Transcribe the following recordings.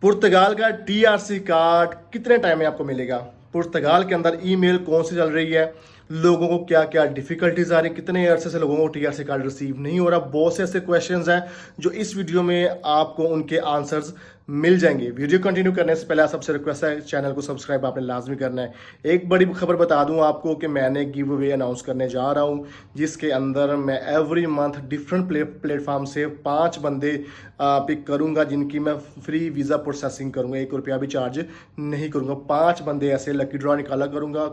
पुर्तगाल का TRC card कितने time में आपको मिलेगा? पुर्तगाल के अंदर ईमेल कौन सी चल रही है? लोगों को क्या क्या डिफिकल्टीज आ रही, कितने अरसे से लोगों को टीआरसी कार्ड रिसीव नहीं हो रहा? बहुत से ऐसे क्वेश्चंस हैं जो इस वीडियो में आपको उनके आंसर्स मिल जाएंगे। वीडियो कंटिन्यू करने से पहले सबसे रिक्वेस्ट है, चैनल को सब्सक्राइब आपने लाजमी करना है। एक बड़ी खबर बता दूं आपको कि मैंने गिव अवे अनाउंस करने जा रहा हूं, जिसके अंदर मैं एवरी मंथ डिफरेंट प्लेटफॉर्म से 5 बंदे पिक करूंगा, जिनकी मैं फ्री वीज़ा प्रोसेसिंग करूंगा, 1 रुपया भी चार्ज नहीं करूंगा। 5 बंदे ऐसे लकी ड्रॉ निकाला करूंगा।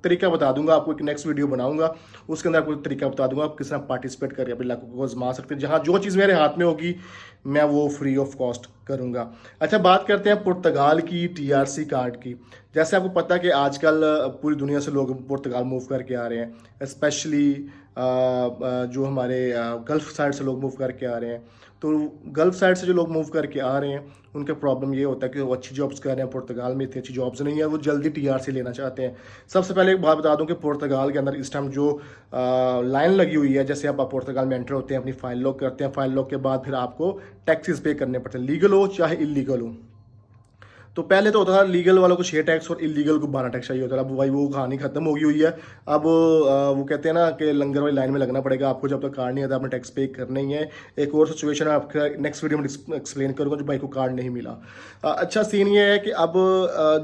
तरीका बता दूंगा आपको, एक नेक्स्ट वीडियो बनाऊंगा उसके अंदर आपको तरीका बता दूंगा आप किस तरह पार्टिसिपेट करके अपने लक को आजमा सकते हैं। जहाँ जो चीज़ मेरे हाथ में होगी मैं वो फ्री ऑफ कॉस्ट करूंगा। अच्छा, बात करते हैं पुर्तगाल की टीआरसी कार्ड की। जैसे आपको पता है कि आजकल पूरी दुनिया से लोग पुर्तगाल मूव करके आ रहे हैं, स्पेशली जो हमारे गल्फ साइड से लोग मूव करके आ रहे हैं। तो गल्फ साइड से जो लोग मूव करके आ रहे हैं उनका प्रॉब्लम ये होता है कि वो अच्छी जॉब्स कर रहे हैं, पुर्तगाल में इतनी अच्छी जॉब्स नहीं है, वो जल्दी टीआरसी लेना चाहते हैं। सबसे पहले एक बात बता दूं कि पुर्तगाल के अंदर इस टाइम जो लाइन लगी हुई है, जैसे आप पुर्तगाल में एंटर होते हैं, अपनी फाइल लॉक करते हैं, फाइल लॉक के बाद फिर आपको टैक्सेस पे करने पड़ते हैं, लीगल हो चाहे इलीगल हो। तो पहले तो होता था लीगल वालों को 6 टैक्स और इलीगल को 12 टैक्स चाहिए होता था। अब भाई वो कहानी खत्म हो गई हुई है। अब वो कहते हैं ना कि लंगर वाली लाइन में लगना पड़ेगा आपको, जब तक कार्ड नहीं आता आपने टैक्स पे करना ही है। एक और सिचुएशन है आपका नेक्स्ट वीडियो में एक्सप्लेन करूँगा, जो भाई को कार्ड नहीं मिला। अच्छा सीन ये है कि अब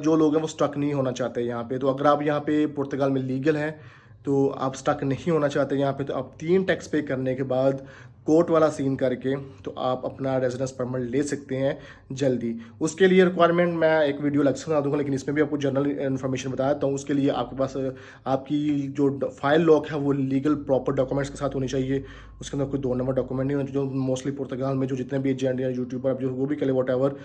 जो लोग हैं वो स्टक नहीं होना चाहते यहाँ पे। तो अगर आप यहाँ पे पुर्तगाल में लीगल हैं तो आप स्टक नहीं होना चाहते यहाँ पे, तो आप 3 टैक्स पे करने के बाद कोर्ट वाला सीन करके तो आप अपना रेजिडेंस परमिट ले सकते हैं जल्दी। उसके लिए रिक्वायरमेंट मैं एक वीडियो अलग से बना दूंगा, लेकिन इसमें भी आपको जनरल इन्फॉर्मेशन बता देता हूँ। उसके लिए आपके पास आपकी जो फाइल लॉक है वो लीगल प्रॉपर डॉक्यूमेंट्स के साथ होनी चाहिए। उसके अंदर कोई 2 नंबर डॉक्यूमेंट नहीं होना। जो मोस्टली पुर्तगाल में जो जितने भी एजेंट या यूट्यूबर जो वो भी कले वॉट एवर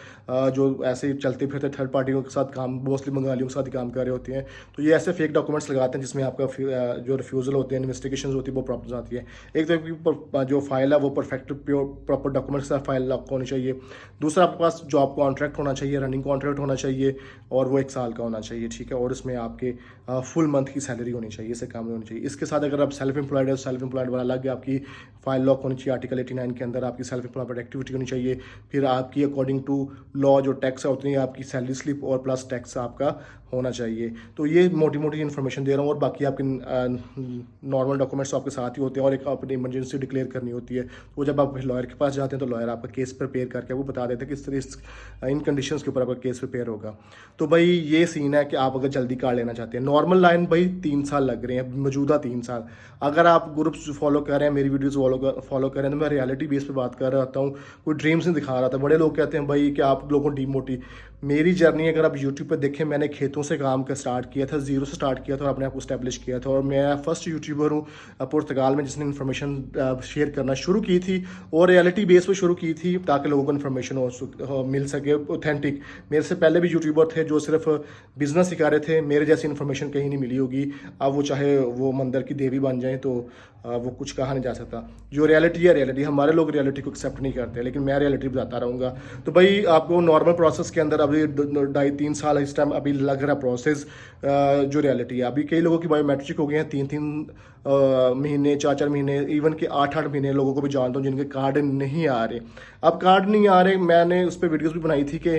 जो ऐसे चलते फिरते थर्ड पार्टियों के साथ काम, मोस्टली बंगालियों के साथ ही काम कर रहे होते हैं, तो ये ऐसे फेक डॉक्यूमेंट्स लगाते हैं जिसमें आपका जो रिफ्यूज़ल होते हैं, इन्वेस्टिगेशन होती है, वो प्रॉब्लम आती है। एक तो जो फाइल है वो परफेक्ट प्योर प्रॉपर डॉक्यूमेंट्स का फाइल लॉक होनी चाहिए। दूसरा आपके पास जॉब कॉन्ट्रैक्ट होना चाहिए, रनिंग कॉन्ट्रैक्ट होना चाहिए, और वो 1 साल का होना चाहिए, ठीक है। और इसमें आपके फुल मंथ की सैलरी होनी चाहिए, इससे काम नहीं होनी चाहिए। इसके साथ अगर आप सेल्फ एम्प्लॉयड है, सेल्फ एम्प्लॉयड वाला अलग है, आपकी फाइल लॉक होनी चाहिए। आर्टिकल 89 के अंदर आपकी सेल्फ एम्प्लॉयड एक्टिविटी होनी चाहिए। फिर आपकी अकॉर्डिंग टू लॉ जो टैक्स है उतनी आपकी सैलरी स्लिप और प्लस टैक्स आपका होना चाहिए। तो ये मोटी मोटी इन्फॉर्मेशन दे रहा हूँ, और बाकी आपके नॉर्मल डॉक्यूमेंट्स आपके साथ ही होते हैं, और एक अपनी इमरजेंसी डिक्लेयर करनी होती है। तो जब आप लॉयर के पास जाते हैं तो लॉयर आपका केस प्रिपेयर करके वो बता देते हैं किस तरह इन कंडीशंस के ऊपर आपका केस प्रिपेयर होगा। तो भाई ये सीन है कि आप अगर जल्दी कार्ड लेना चाहते हैं, नॉर्मल लाइन भाई 3 साल लग रहे हैं, मौजूदा 3 साल। अगर आप ग्रुप्स फॉलो कर रहे हैं, मेरी वीडियोस फॉलो कर रहे हैं, तो मैं रियलिटी बेस पे बात कर रहा हूँ, कोई ड्रीम्स नहीं दिखा रहा था। बड़े लोग कहते हैं भाई कि आप लोगों को डीमोटी। मेरी जर्नी अगर आप यूट्यूब पर देखें, मैंने खेतों से काम का स्टार्ट किया था, जीरो से स्टार्ट किया था और अपने आप को स्टैब्लिश किया था। और मैं फर्स्ट यूट्यूबर हूँ पुर्तगाल में जिसने इन्फॉर्मेशन शेयर करना शुरू की थी, और रियलिटी बेस पे शुरू की थी, ताकि लोगों को इन्फॉर्मेशन मिल सके ऑथेंटिक। मेरे से पहले भी यूट्यूबर थे जो सिर्फ बिजनेस सिखा रहे थे, मेरे जैसी इन्फॉर्मेशन कहीं नहीं मिली होगी। अब वो चाहे वो मंदिर की देवी बन जाए तो वो कुछ कहा नहीं जा सकता। जो रियलिटी है रियलिटी, हमारे लोग रियलिटी को एक्सेप्ट नहीं करते, लेकिन मैं रियलिटी बताता रहूँगा। तो भाई आपको नॉर्मल प्रोसेस के अंदर अभी 2.5-3 साल इस टाइम अभी लग रहा प्रोसेस। जो रियलिटी है अभी कई लोगों की बायोमेट्रिक हो गए हैं 3-3 महीने, 4-4 महीने, इवन के 8-8 महीने लोगों को भी जानता हूँ जिनके कार्ड नहीं आ रहे। अब कार्ड नहीं आ रहे, मैंने उस पर वीडियोस भी बनाई थी कि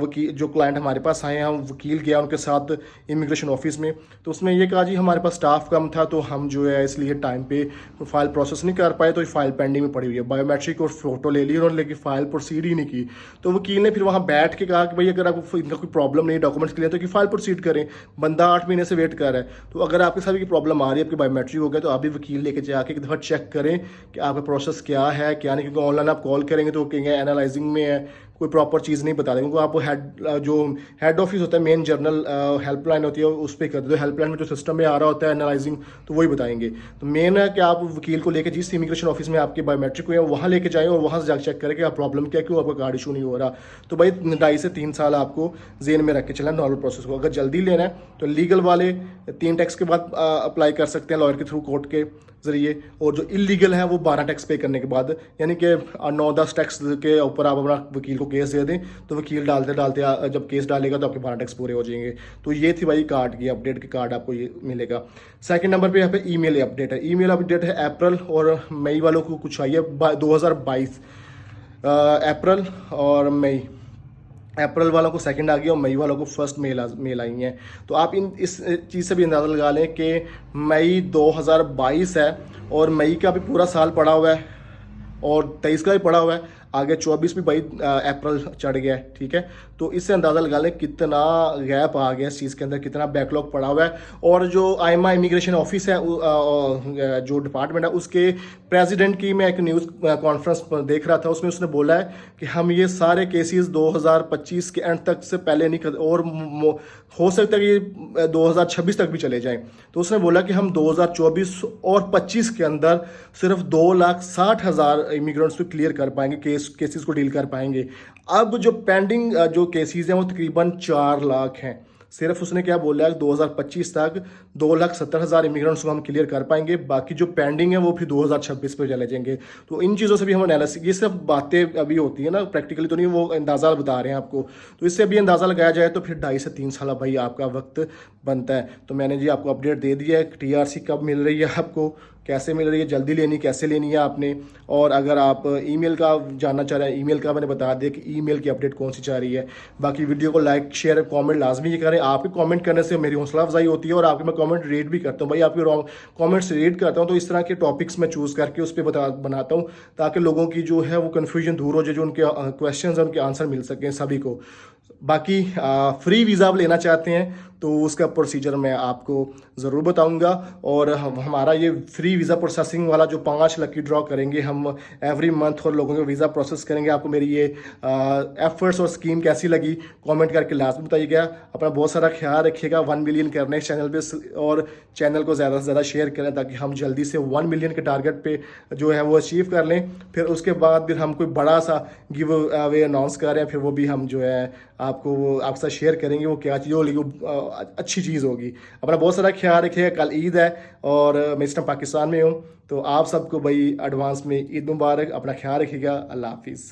वकील जो क्लाइंट हमारे पास आए हैं, हम वकील गया उनके साथ इमिग्रेशन ऑफिस में, तो उसने ये कहा जी हमारे पास स्टाफ कम था, तो हम जो है इसलिए टाइम पे फाइल प्रोसेस नहीं कर पाए, तो फाइल पेंडिंग में पड़ी हुई है। बायोमेट्रिक और फोटो ले ली उन्होंने, लेकिन फाइल प्रोसीड ही नहीं की। तो वकील ने फिर वहाँ बैठ के कहा कि भाई अगर आपको इनका कोई प्रॉब्लम नहीं डॉक्यूमेंट्स के लिए, तो कि फाइल प्रोसीड करें। बंदा 8 महीने से वेट कर रहा है। तो अगर आपके साथ भी प्रॉब्लम आ रही है, आपकी बायोमेट्रिक हो गया, तो आप भी वकील लेके जाके एक दफ़ा चेक करें कि आपका प्रोसेस क्या है क्या नहीं, क्योंकि ऑनलाइन आप कॉल करेंगे तो कहेंगे एनालाइजिंग में है, कोई प्रॉपर चीज़ नहीं बता देंगे। क्योंकि आप जो हेड ऑफिस होता है, मेन जर्नल हेल्पलाइन होती है, उस पर कर दो। हेल्पलाइन में जो सिस्टम में आ रहा होता है एनालाइजिंग, तो वही बताएंगे। तो मेन है कि आप वकील को लेकर जिस इमिग्रेशन ऑफिस में आपके बायोमेट्रिक हुए हैं वहाँ लेके जाएं, और वहाँ से जाकर चेक करें कि आप प्रॉब्लम क्या है, क्यों आपका कार्ड इशू नहीं हो रहा। तो भाई 2.5 से 3 साल आपको जेन में रख के चलना नॉर्मल प्रोसेस को। अगर जल्दी लेना है तो लीगल वाले 3 टैक्स के बाद अप्लाई कर सकते हैं लॉयर के थ्रू, कोर्ट के जरिए, और जो इलीगल है वो 12 टैक्स पे करने के बाद, यानी कि 9-10 टैक्स के ऊपर आप अपना वकील को केस दे दें, तो वकील डालते डालते जब केस डालेगा तो आपके 12 टैक्स पूरे हो जाएंगे। तो ये थी भाई कार्ड की अपडेट, के कार्ड आपको ये मिलेगा। सेकंड नंबर पे यहाँ पे ईमेल अपडेट है। ईमेल अपडेट है अप्रैल और मई वालों को कुछ आई है 2022 अप्रैल और मई। अप्रैल वालों को सेकंड आ गया और मई वालों को फर्स्ट मेल आई हैं। तो आप इस चीज़ से भी अंदाज़ा लगा लें कि मई 2022 है और मई का भी पूरा साल पड़ा हुआ है और 23 का भी पड़ा हुआ है, आगे 24 भी भाई अप्रैल चढ़ गया है, ठीक है। तो इससे अंदाज़ा लगा लें कितना गैप आ गया इस चीज़ के अंदर, कितना बैकलॉग पड़ा हुआ है। और जो आईएमए इमिग्रेशन ऑफिस है जो डिपार्टमेंट है उसके प्रेसिडेंट की मैं एक न्यूज़ कॉन्फ्रेंस पर देख रहा था, उसमें उसने बोला है कि हम ये सारे केसेस 2025 के एंड तक से पहले नहीं कर, और हो सकता है कि 2026 तक भी चले जाएं। तो उसने बोला कि हम 2024 और 25 के अंदर सिर्फ 2,60,000 इमिग्रेंट्स को क्लियर कर पाएंगे, केसेस को डील कर पाएंगे। अब जो पेंडिंग जो केसेस हैं वो तकरीबन 4 लाख हैं। सिर्फ उसने क्या बोला है 2025 तक 2,70,000 इमिग्रेंट्स को हम क्लियर कर पाएंगे, बाकी जो पेंडिंग है वो फिर 2026 पे चले जाएंगे। तो इन चीज़ों से भी हम एनालिसिस, ये सिर्फ बातें अभी होती है ना, प्रैक्टिकली तो नहीं, वो अंदाज़ा बता रहे हैं आपको। तो इससे भी अंदाज़ा लगाया जाए तो फिर 2.5 से 3 साल भाई आपका वक्त बनता है। तो मैंने जी आपको अपडेट दे दिया है, TRC कब मिल रही है आपको, कैसे मिल रही है, जल्दी लेनी कैसे लेनी है आपने। और अगर आप ईमेल का जानना चाह रहे हैं, ईमेल का मैंने बता दिया कि ईमेल की अपडेट कौन सी चाह रही है। बाकी वीडियो को लाइक शेयर कमेंट लाजमी करें, आपके कमेंट करने से मेरी हौसला अफजाई होती है और आपके मैं कमेंट रीड भी करता हूँ भाई, आपके कमेंट्स रीड करता हूँ। तो इस तरह के टॉपिक्स मैं चूज़ करके उस पर बनाता हूँ ताकि लोगों की जो है वो कन्फ्यूजन दूर हो जाए, जो उनके क्वेश्चन हैं उनके आंसर मिल सकें सभी को। बाकी फ्री वीज़ा आप लेना चाहते हैं तो उसका प्रोसीजर मैं आपको ज़रूर बताऊंगा। और हमारा ये फ्री वीज़ा प्रोसेसिंग वाला जो 5 लकी ड्रॉ करेंगे हम एवरी मंथ और लोगों का वीज़ा प्रोसेस करेंगे। आपको मेरी ये एफर्ट्स और स्कीम कैसी लगी कमेंट करके लाजमी बताइएगा। अपना बहुत सारा ख्याल रखिएगा। 1 मिलियन करने इस चैनल पे और चैनल को ज़्यादा से ज़्यादा शेयर करें ताकि हम जल्दी से 1 मिलियन के टारगेट पे जो है वो अचीव कर लें। फिर उसके बाद फिर हम कोई बड़ा सा गिव अवे अनाउंस कर रहे हैं, फिर वो भी हम जो है आपको आपके साथ शेयर करेंगे वो क्या चीज़ होगी, अच्छी चीज़ होगी। अपना बहुत सारा ख्याल रखिएगा। कल ईद है और मैं इस टाइम पाकिस्तान में हूँ, तो आप सबको भाई एडवांस में ईद मुबारक। अपना ख्याल रखिएगा। अल्लाह हाफिज़।